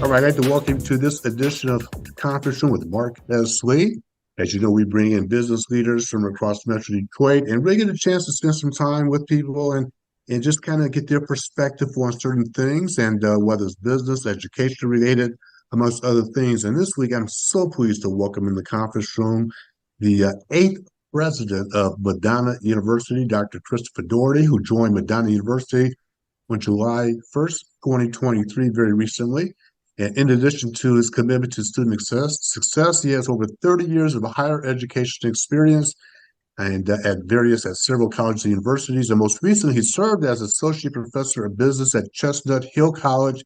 All right, I'd like to welcome you to this edition of Conference Room with Mark S. Swade. As you know, we bring in business leaders from across Metro Detroit and really get a chance to spend some time with people and just kind of get their perspective on certain things and whether it's business, education related, amongst other things. And this week, I'm so pleased to welcome in the conference room the eighth president of Madonna University, Dr. Christopher Dougherty, who joined Madonna University on July 1st, 2023, very recently. And in addition to his commitment to student success, he has over 30 years of higher education experience and at several colleges and universities. And most recently, he served as associate professor of business at Chestnut Hill College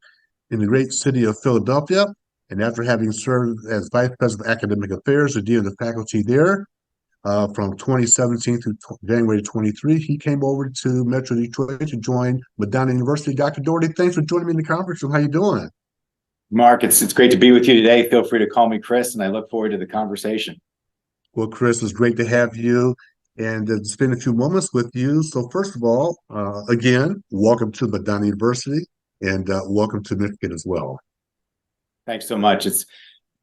in the great city of Philadelphia. And after having served as vice president of academic affairs and dean of the faculty there from 2017 through January 23, he came over to Metro Detroit to join Madonna University. Dr. Dougherty, thanks for joining me in the conference room. How you doing? Mark, it's great to be with you today. Feel free to call me Chris, and I look forward to the conversation. Well, Chris, it's great to have you and spend a few moments with you. So first of all, again, welcome to Madonna University and welcome to Michigan as well. Thanks so much. It's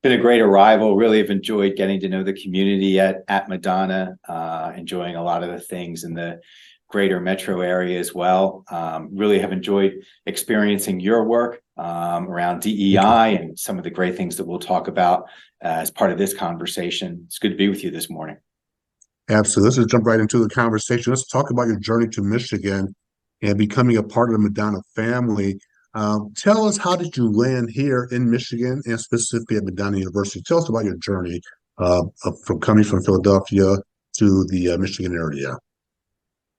been a great arrival. Really have enjoyed getting to know the community at Madonna, enjoying a lot of the things in the greater metro area as well. Really have enjoyed experiencing your work around DEI and some of the great things that we'll talk about as part of this conversation. It's good to be with you this morning. Absolutely. Let's just jump right into the conversation. Let's talk about your journey to Michigan and becoming a part of the Madonna family. Tell us, how did you land here in Michigan and specifically at Madonna University? Tell us about your journey from coming from Philadelphia to the Michigan area.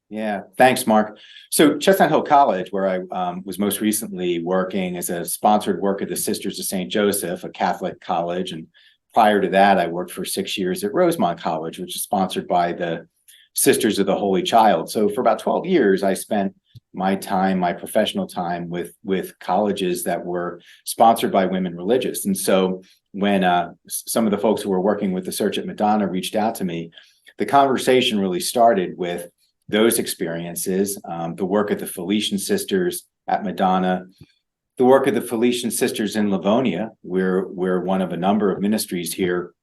Yeah, thanks, Mark. So Chestnut Hill College, where I was most recently working as a sponsored work at the Sisters of St. Joseph, a Catholic college. And prior to that, I worked for 6 years at Rosemont College, which is sponsored by the Sisters of the Holy Child. So for about 12 years, I spent my time, my professional time with colleges that were sponsored by women religious. And so when some of the folks who were working with the search at Madonna reached out to me, the conversation really started with those experiences, the work of the Felician Sisters at Madonna, the work of the Felician Sisters in Livonia. We're one of a number of ministries here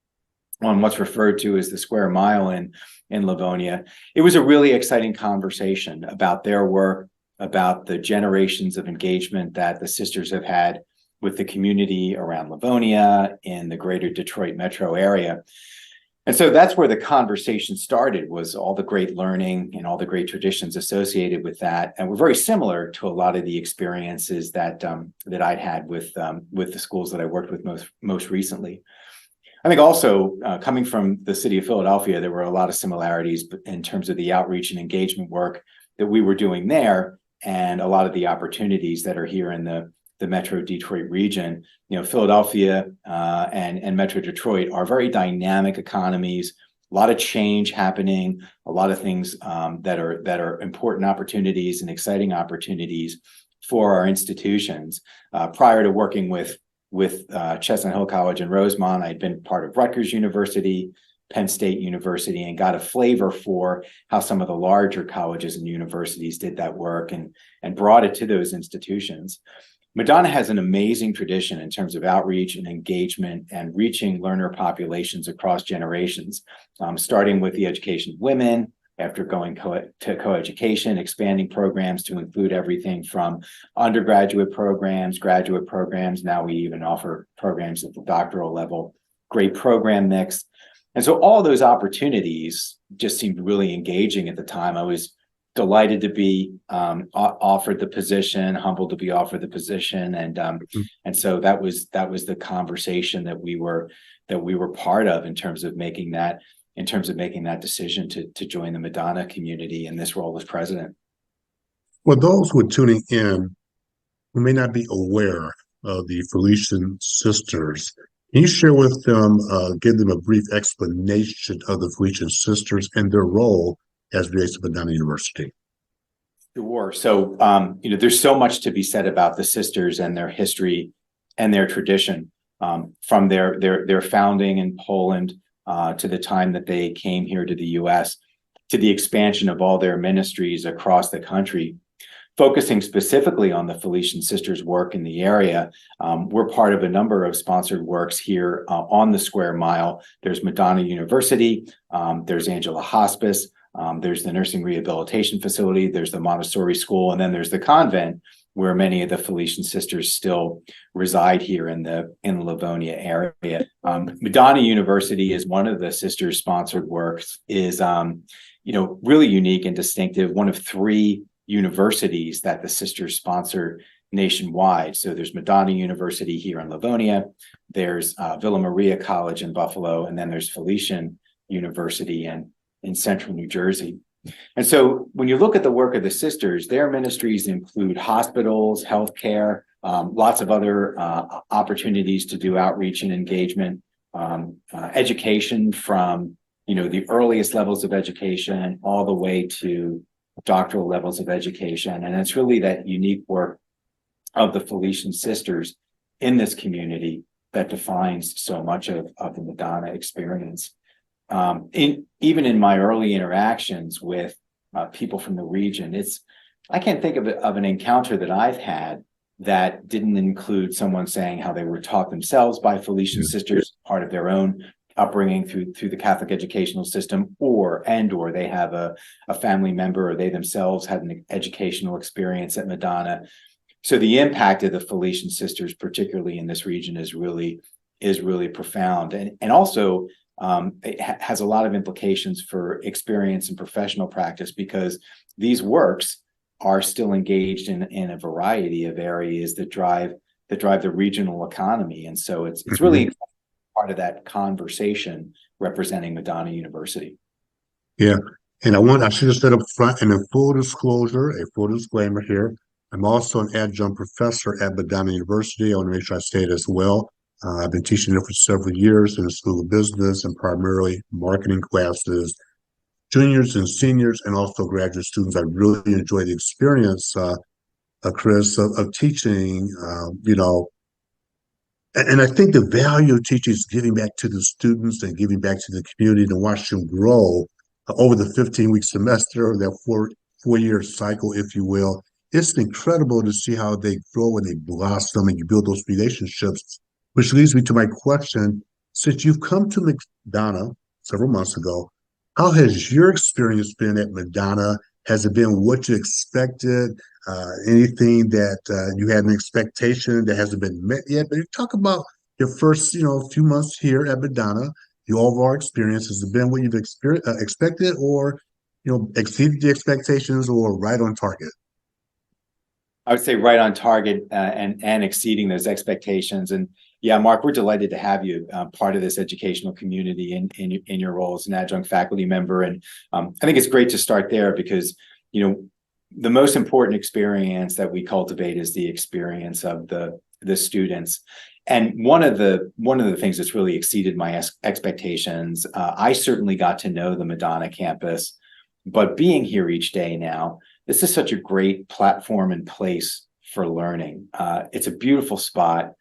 on what's referred to as the Square Mile in Livonia. It was a really exciting conversation about their work, about the generations of engagement that the sisters have had with the community around Livonia in the greater Detroit metro area. And so that's where the conversation started, was all the great learning and all the great traditions associated with that. And we're very similar to a lot of the experiences that I'd had with the schools that I worked with most recently. I think also coming from the city of Philadelphia, there were a lot of similarities in terms of the outreach and engagement work that we were doing there, and a lot of the opportunities that are here in the Metro Detroit region. You know, Philadelphia and Metro Detroit are very dynamic economies, a lot of change happening, a lot of things that are important opportunities and exciting opportunities for our institutions. Prior to working with Chestnut Hill College and Rosemont, I'd been part of Rutgers University, Penn State University, and got a flavor for how some of the larger colleges and universities did that work and brought it to those institutions. Madonna has an amazing tradition in terms of outreach and engagement and reaching learner populations across generations, starting with the education of women, after going to coeducation, expanding programs to include everything from undergraduate programs, graduate programs. Now we even offer programs at the doctoral level. Great program mix. And so all those opportunities just seemed really engaging at the time. I was delighted to be offered the position, humbled to be offered the position, and so that was the conversation that we were part of in terms of making that decision to join the Madonna community in this role as president. For those who are tuning in who may not be aware of the Felician Sisters, can you share with them, give them a brief explanation of the Felician Sisters and their role as relates to Madonna University? Sure. So, there's so much to be said about the sisters and their history and their tradition, from their founding in Poland to the time that they came here to the U.S., to the expansion of all their ministries across the country. focusing specifically on the Felician Sisters work in the area, we're part of a number of sponsored works here on the Square Mile. There's Madonna University, there's Angela Hospice, there's the Nursing Rehabilitation Facility, there's the Montessori School, and then there's the convent where many of the Felician Sisters still reside here in the Livonia area. Madonna University is one of the sisters sponsored works, is really unique and distinctive, one of 3 universities that the sisters sponsor nationwide. So there's Madonna University here in Livonia, there's Villa Maria College in Buffalo, and then there's Felician University in central New Jersey. And so when you look at the work of the sisters, their ministries include hospitals, healthcare, lots of other opportunities to do outreach and engagement, education from the earliest levels of education all the way to doctoral levels of education. And it's really that unique work of the Felician Sisters in this community that defines so much of the Madonna experience. Even in my early interactions with people from the region, I can't think of an encounter that I've had that didn't include someone saying how they were taught themselves by Felician Sisters, part of their own upbringing through the Catholic educational system, or they have a family member, or they themselves had an educational experience at Madonna. So the impact of the Felician Sisters, particularly in this region, is really profound, and also it has a lot of implications for experience and professional practice, because these works are still engaged in a variety of areas that drive the regional economy, and so it's really part of that conversation representing Madonna University. Yeah. And I should have said up front, and in full disclosure, a full disclaimer here, I'm also an adjunct professor at Madonna University. I want to make sure I say it as well. I've been teaching there for several years in the School of Business, and primarily marketing classes, juniors and seniors, and also graduate students. I really enjoy the experience, Chris, of teaching, and I think the value of teaching is giving back to the students and giving back to the community, to watch them grow over the 15-week semester, or that four-year cycle, if you will. It's incredible to see how they grow and they blossom, and you build those relationships, which leads me to my question. Since you've come to Madonna several months ago, how has your experience been at Madonna? Has it been what you expected? Anything that you had an expectation that hasn't been met yet? But you talk about your first, few months here at Madonna. The overall experience, has it been what you've expected, or exceeded the expectations, or right on target? I would say right on target, and exceeding those expectations. And yeah, Mark, we're delighted to have you part of this educational community in your role as an adjunct faculty member. And I think it's great to start there, because the most important experience that we cultivate is the experience of the students. And one of the things that's really exceeded my expectations, I certainly got to know the Madonna campus, but being here each day now, this is such a great platform and place for learning. It's a beautiful spot.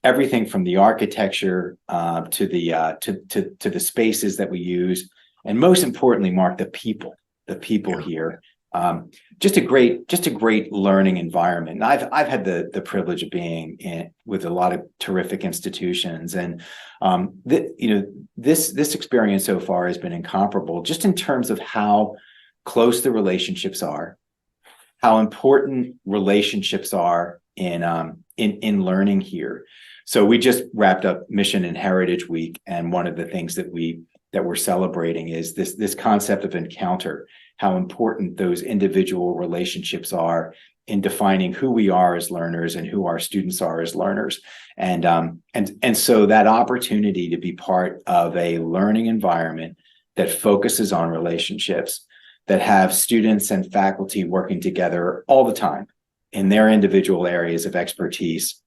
Everything from the architecture to the spaces that we use, and most importantly, Mark, the people here. Just a great learning environment. And I've had the privilege of being with a lot of terrific institutions, and this experience so far has been incomparable, just in terms of how close the relationships are, how important relationships are in learning here. So we just wrapped up Mission and Heritage Week, and one of the things that we're celebrating is this concept of encounter, how important those individual relationships are in defining who we are as learners and who our students are as learners. And so that opportunity to be part of a learning environment that focuses on relationships, that have students and faculty working together all the time in their individual areas of expertise,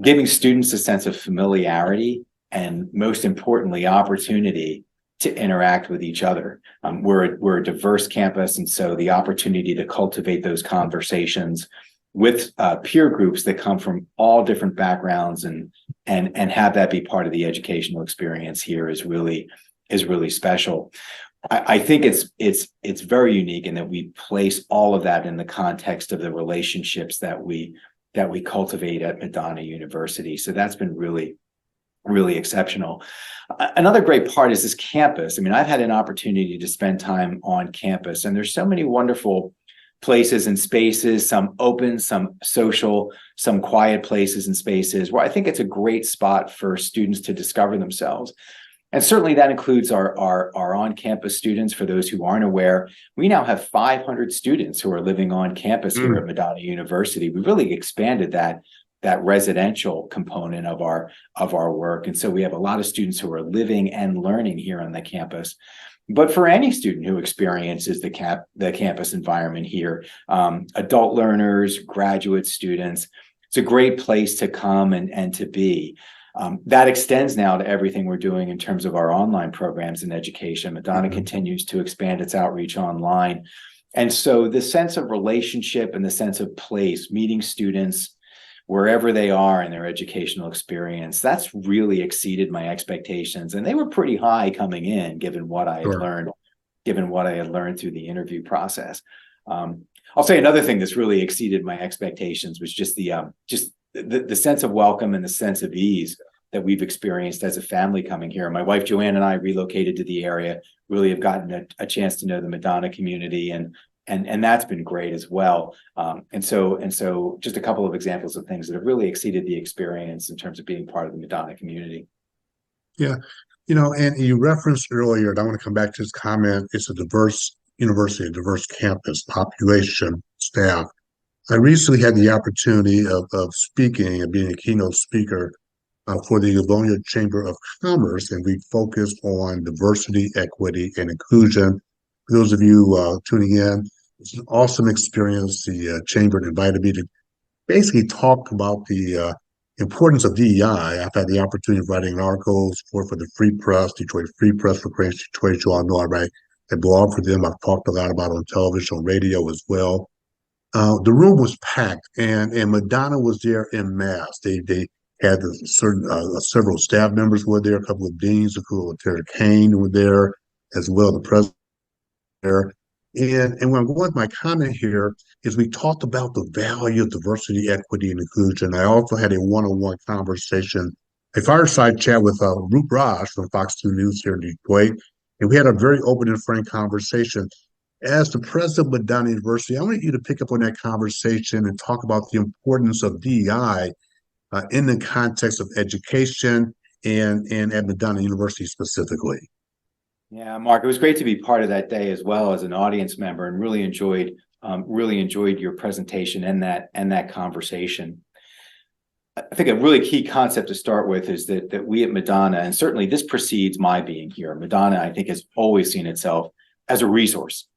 giving students a sense of familiarity, and most importantly, opportunity to interact with each other. We're a diverse campus, and so the opportunity to cultivate those conversations with peer groups that come from all different backgrounds and have that be part of the educational experience here is really special. I think it's very unique in that we place all of that in the context of the relationships that we cultivate at Madonna University. So that's been really, really exceptional. Another great part is this campus. I mean, I've had an opportunity to spend time on campus, and there's so many wonderful places and spaces, some open, some social, some quiet places and spaces where I think it's a great spot for students to discover themselves. And certainly that includes our on-campus students. For those who aren't aware, we now have 500 students who are living on campus here at Madonna University. We really expanded that residential component of our work. And so we have a lot of students who are living and learning here on the campus. But for any student who experiences the campus environment here, adult learners, graduate students, it's a great place to come and to be. That extends now to everything we're doing in terms of our online programs in education. Madonna continues to expand its outreach online. And so the sense of relationship and the sense of place, meeting students wherever they are in their educational experience, that's really exceeded my expectations. And they were pretty high coming in, given what I had learned through the interview process. I'll say another thing that's really exceeded my expectations was just the sense of welcome and the sense of ease that we've experienced as a family coming here. My wife, Joanne, and I relocated to the area, really have gotten a chance to know the Madonna community, and that's been great as well. And so just a couple of examples of things that have really exceeded the experience in terms of being part of the Madonna community. Yeah. And you referenced earlier, and I want to come back to this comment, it's a diverse university, a diverse campus, population, staff. I recently had the opportunity of speaking and being a keynote speaker for the Livonia Chamber of Commerce, and we focused on diversity, equity, and inclusion. For those of you tuning in, it's an awesome experience. The Chamber invited me to basically talk about the importance of DEI. I've had the opportunity of writing articles for the Free Press, Detroit Free Press for Great Detroit. You all know I write a blog for them. I've talked a lot about it on television, on radio as well. The room was packed, and Madonna was there en masse. They had several staff members were there, a couple of deans, Terry Kane were there as well, the president there. And when I'm going with my comment here is we talked about the value of diversity, equity, and inclusion. I also had a one-on-one conversation, a fireside chat with Roop Raj from Fox 2 News here in Detroit, and we had a very open and frank conversation. As the president of Madonna University, I want you to pick up on that conversation and talk about the importance of DEI in the context of education and at Madonna University specifically. Yeah, Mark, it was great to be part of that day as well as an audience member, and really enjoyed your presentation and that conversation. I think a really key concept to start with is that we at Madonna, and certainly this precedes my being here, Madonna, I think, has always seen itself as a resource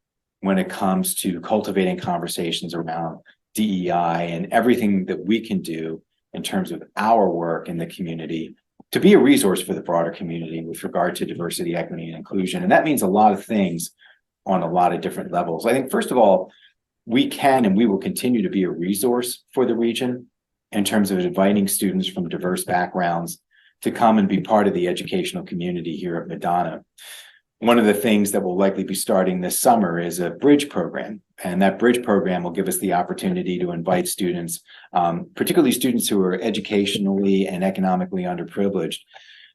when it comes to cultivating conversations around DEI and everything that we can do in terms of our work in the community to be a resource for the broader community with regard to diversity, equity, and inclusion. And that means a lot of things on a lot of different levels. I think, first of all, we can and we will continue to be a resource for the region in terms of inviting students from diverse backgrounds to come and be part of the educational community here at Madonna. One of the things that will likely be starting this summer is a bridge program. And that bridge program will give us the opportunity to invite students, particularly students who are educationally and economically underprivileged,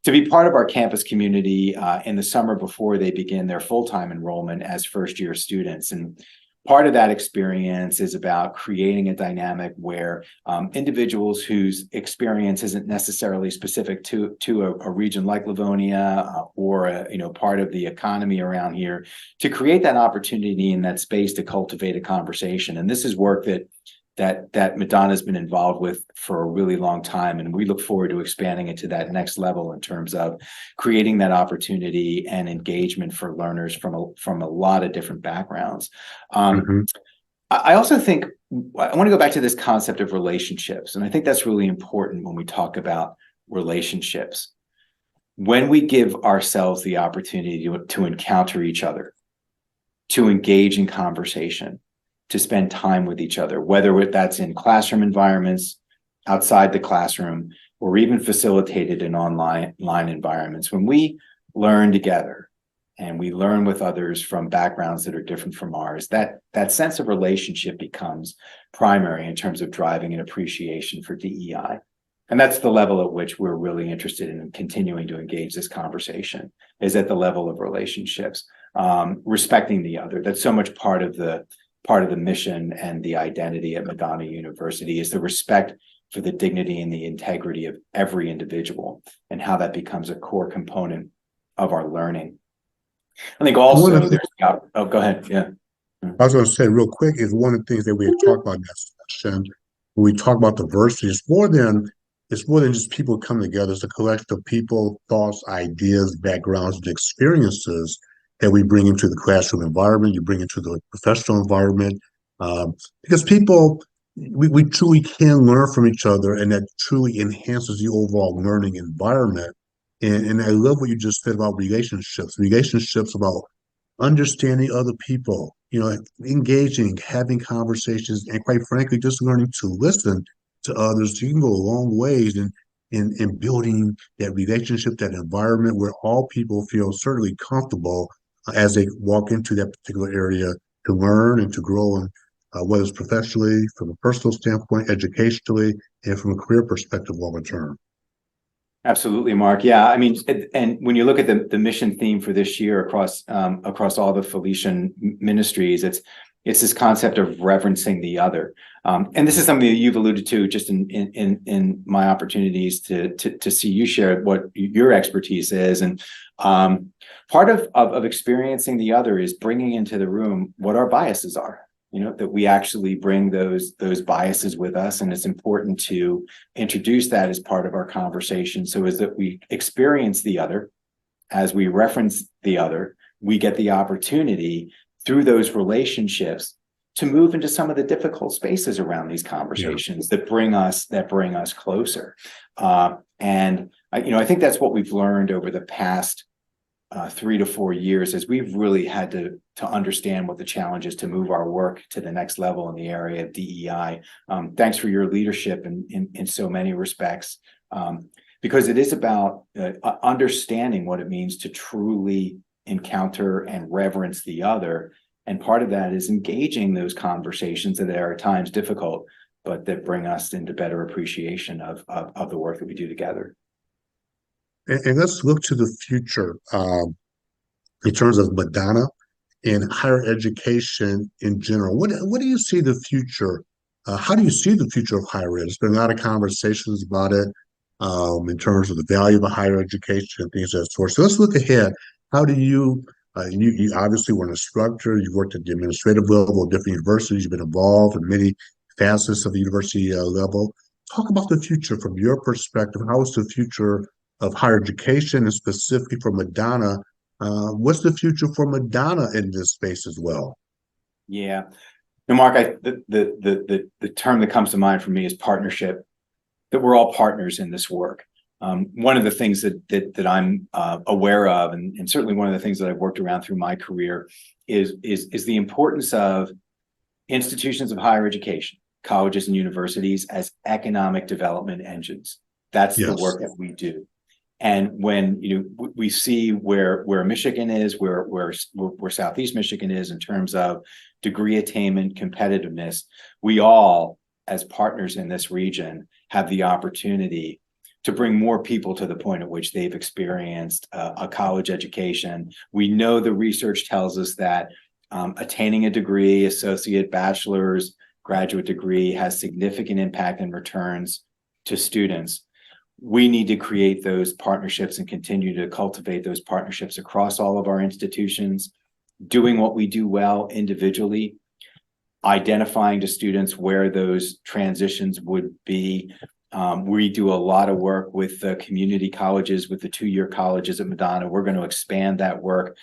to be part of our campus community in the summer before they begin their full-time enrollment as first-year students. And part of that experience is about creating a dynamic where individuals whose experience isn't necessarily specific to a region like Livonia or part of the economy around here, to create that opportunity in that space to cultivate a conversation. And this is work that Madonna's been involved with for a really long time, and we look forward to expanding it to that next level in terms of creating that opportunity and engagement for learners from a lot of different backgrounds. I also think I want to go back to this concept of relationships, and I think that's really important when we talk about relationships. When we give ourselves the opportunity to encounter each other, to engage in conversation, to spend time with each other, whether that's in classroom environments, outside the classroom, or even facilitated in online environments. When we learn together and we learn with others from backgrounds that are different from ours, that sense of relationship becomes primary in terms of driving an appreciation for DEI. And that's the level at which we're really interested in continuing to engage this conversation, is at the level of relationships, respecting the other. That's so much part of the mission and the identity at Madonna University, is the respect for the dignity and the integrity of every individual, and how that becomes a core component of our learning. I think also there's, oh, go ahead. Yeah. I was going to say real quick is one of the things that we had talked about in that session. When we talk about diversity, it's more than just people coming together. It's a collection of people, thoughts, ideas, backgrounds, and experiences that we bring into the classroom environment. You bring into the professional environment, because people, we truly can learn from each other, and that truly enhances the overall learning environment. And I love what you just said about relationships about understanding other people, engaging, having conversations, and quite frankly, just learning to listen to others. You can go a long ways in building that relationship, that environment where all people feel certainly comfortable as they walk into that particular area to learn and to grow, and whether it's professionally, from a personal standpoint, educationally, and from a career perspective longer term. Absolutely, Mark. Yeah, I mean, and when you look at the mission theme for this year across all the Felician ministries, it's this concept of reverencing the other, and this is something that you've alluded to just in my opportunities to see you share what your expertise is, and part of experiencing the other is bringing into the room what our biases are. That we actually bring those biases with us, and it's important to introduce that as part of our conversation, so as that we experience the other, as we reference the other, we get the opportunity through those relationships to move into some of the difficult spaces around these conversations that bring us closer. And I think that's what we've learned over the past 3 to 4 years, as we've really had to understand what the challenge is to move our work to the next level in the area of DEI. Thanks for your leadership in so many respects, because it is about understanding what it means to truly encounter and reverence the other. And part of that is engaging those conversations that are at times difficult, but that bring us into better appreciation of the work that we do together. And let's look to the future in terms of Madonna and higher education in general. What do you see the future? How do you see the future of higher ed? There's been a lot of conversations about it in terms of the value of a higher education and things of that sort. So let's look ahead. How do you obviously were an instructor, you've worked at the administrative level of different universities, you've been involved in many facets of the university level. Talk about the future from your perspective. How is the future of higher education, and specifically for Madonna? What's the future for Madonna in this space as well? Yeah, no, Mark, the term that comes to mind for me is partnership. That we're all partners in this work. One of the things that I'm aware of, and certainly one of the things that I've worked around through my career, is the importance of institutions of higher education, colleges and universities, as economic development engines. That's the work that we do. And when we see where Michigan is, where Southeast Michigan is in terms of degree attainment, competitiveness, we all, as partners in this region, have the opportunity to bring more people to the point at which they've experienced a college education. We know the research tells us that attaining a degree, associate, bachelor's, graduate degree, has significant impact and returns to students. We need to create those partnerships and continue to cultivate those partnerships across all of our institutions, doing what we do well individually, identifying to students where those transitions would be. We do a lot of work with the community colleges, with the 2-year colleges at Madonna. We're going to expand that work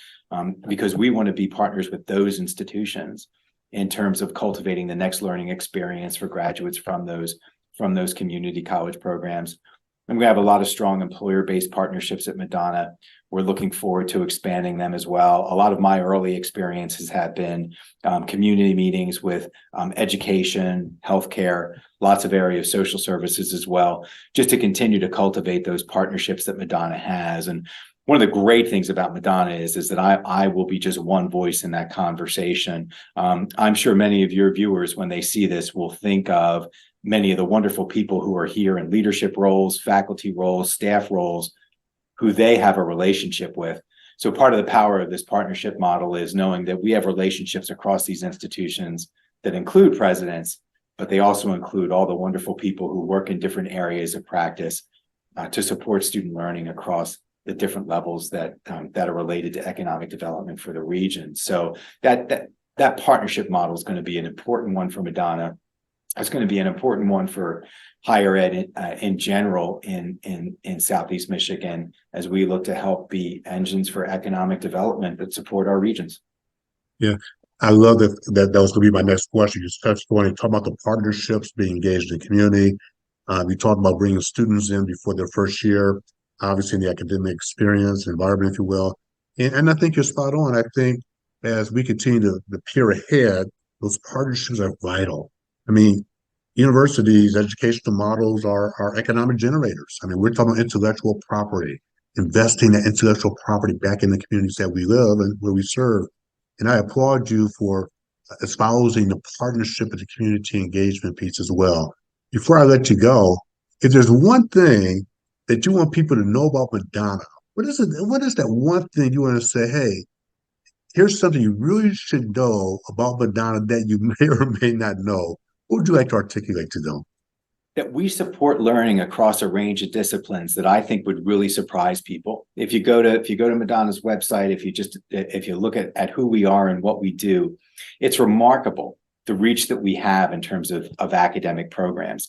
because we want to be partners with those institutions in terms of cultivating the next learning experience for graduates from those community college programs. And we have a lot of strong employer-based partnerships at Madonna. We're looking forward to expanding them as well. A lot of my early experiences have been community meetings with education, healthcare, lots of areas, social services as well, just to continue to cultivate those partnerships that Madonna has. And one of the great things about Madonna is that I will be just one voice in that conversation. I'm sure many of your viewers, when they see this, will think of many of the wonderful people who are here in leadership roles, faculty roles, staff roles, who they have a relationship with. So part of the power of this partnership model is knowing that we have relationships across these institutions that include presidents, but they also include all the wonderful people who work in different areas of practice to support student learning across the different levels that are related to economic development for the region. So that partnership model is going to be an important one for Madonna. It's going to be an important one for higher ed in general in Southeast Michigan, as we look to help be engines for economic development that support our regions. Yeah, I love that was going to be my next question. You touched on it, talk about the partnerships, being engaged in the community. You talked about bringing students in before their first year, obviously in the academic experience, environment, if you will. And I think you're spot on. I think as we continue to peer ahead, those partnerships are vital. I mean, universities, educational models are economic generators. I mean, we're talking about intellectual property, investing that intellectual property back in the communities that we live and where we serve. And I applaud you for espousing the partnership and the community engagement piece as well. Before I let you go, if there's one thing that you want people to know about Madonna, what is it? What is that one thing you want to say? Hey, here's something you really should know about Madonna that you may or may not know. What would you like to articulate to them? That we support learning across a range of disciplines that I think would really surprise people. If you go to Madonna's website, if you look at who we are and what we do, it's remarkable the reach that we have in terms of academic programs.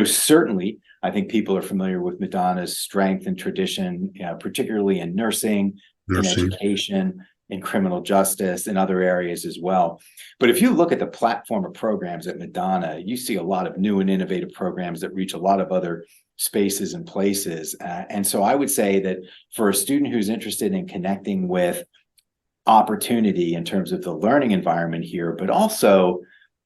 Certainly, I think people are familiar with Madonna's strength and tradition, particularly in nursing, in education, in criminal justice, and other areas as well. But if you look at the platform of programs at Madonna, you see a lot of new and innovative programs that reach a lot of other spaces and places. And so I would say that for a student who's interested in connecting with opportunity in terms of the learning environment here, but also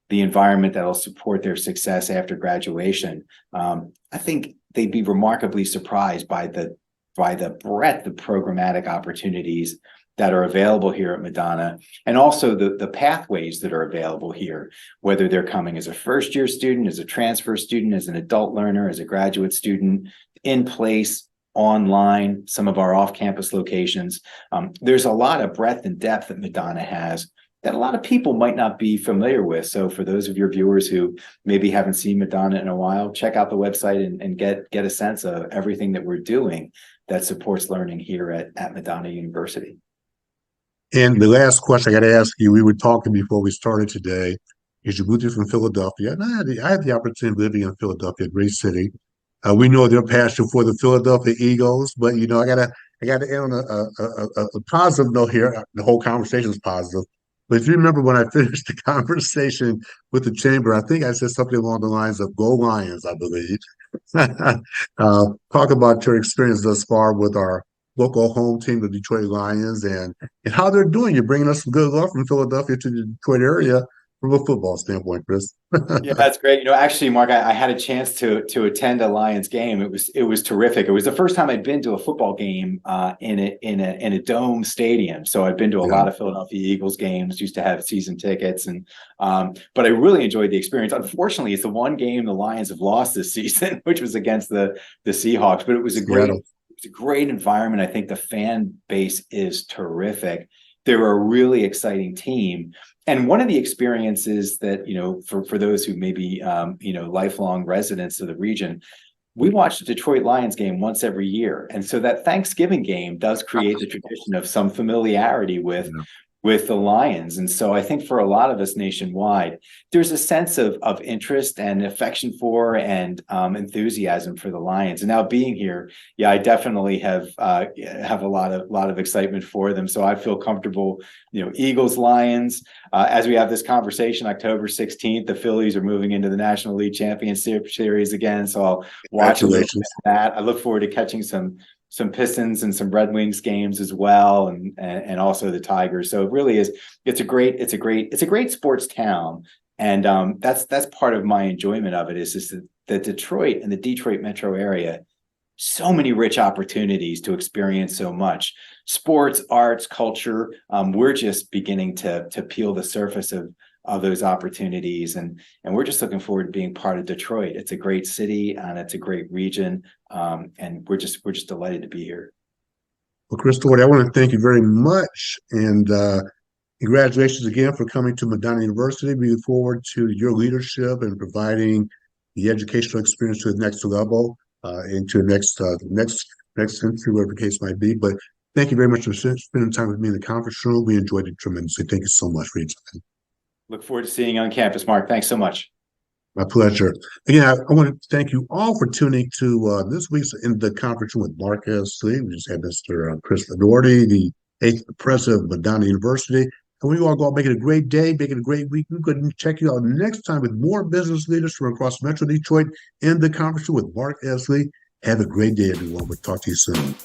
the environment that'll support their success after graduation, I think they'd be remarkably surprised by the breadth of programmatic opportunities that are available here at Madonna, and also the pathways that are available here, whether they're coming as a first-year student, as a transfer student, as an adult learner, as a graduate student, in place, online, some of our off-campus locations. There's a lot of breadth and depth that Madonna has that a lot of people might not be familiar with. So for those of your viewers who maybe haven't seen Madonna in a while, check out the website and get a sense of everything that we're doing that supports learning here at Madonna University. And the last question I got to ask you, we were talking before we started today, is you moved here from Philadelphia, and I had the opportunity of living in Philadelphia, a great city. We know their passion for the Philadelphia Eagles, but I gotta end on a positive note here. The whole conversation is positive. But if you remember when I finished the conversation with the chamber, I think I said something along the lines of "Go Lions," I believe. Talk about your experience thus far with our local home team, the Detroit Lions, and how they're doing. You're bringing us some good luck from Philadelphia to the Detroit area from a football standpoint, Chris. Yeah, that's great. Actually, Mark, I had a chance to attend a Lions game. It was terrific. It was the first time I'd been to a football game in a dome stadium. So I've been to a lot of Philadelphia Eagles games. Used to have season tickets, and but I really enjoyed the experience. Unfortunately, it's the one game the Lions have lost this season, which was against the Seahawks. But it was a great environment. I think the fan base is terrific. They're a really exciting team. And one of the experiences that, for those who may be, lifelong residents of the region, we watch the Detroit Lions game once every year. And so that Thanksgiving game does create the tradition of some familiarity with the Lions. And so I think for a lot of us nationwide, there's a sense of interest and affection for and enthusiasm for the Lions. And now being here, I definitely have a lot of excitement for them. So I feel comfortable, Eagles, Lions. As we have this conversation, October 16th, the Phillies are moving into the National League Championship Series again. So I'll watch that. I look forward to catching some Pistons and some Red Wings games as well, and also the Tigers. So it really is. It's a great sports town, and that's part of my enjoyment of it. Is just that Detroit and the Detroit metro area so many rich opportunities to experience so much. Sports, arts, culture. We're just beginning to peel the surface of those opportunities, and we're just looking forward to being part of Detroit. It's a great city and it's a great region, and we're just delighted to be here. Well, Chris Dougherty, I want to thank you very much, and congratulations again for coming to Madonna University. We look forward to your leadership and providing the educational experience to the next level, into the next century, whatever the case might be. But thank you very much for spending time with me in the conference room. We enjoyed it tremendously. Thank you so much for your time. Look forward to seeing you on campus, Mark. Thanks so much. My pleasure. Again, I want to thank you all for tuning to this week's In the Conference Room with Mark S. Lee. We just had Mr. Chris Dougherty, the eighth president of Madonna University. And we all go out, make it a great day, make it a great week. We're going to check you out next time with more business leaders from across Metro Detroit in the Conference Room with Mark S. Lee. Have a great day, everyone. We'll talk to you soon.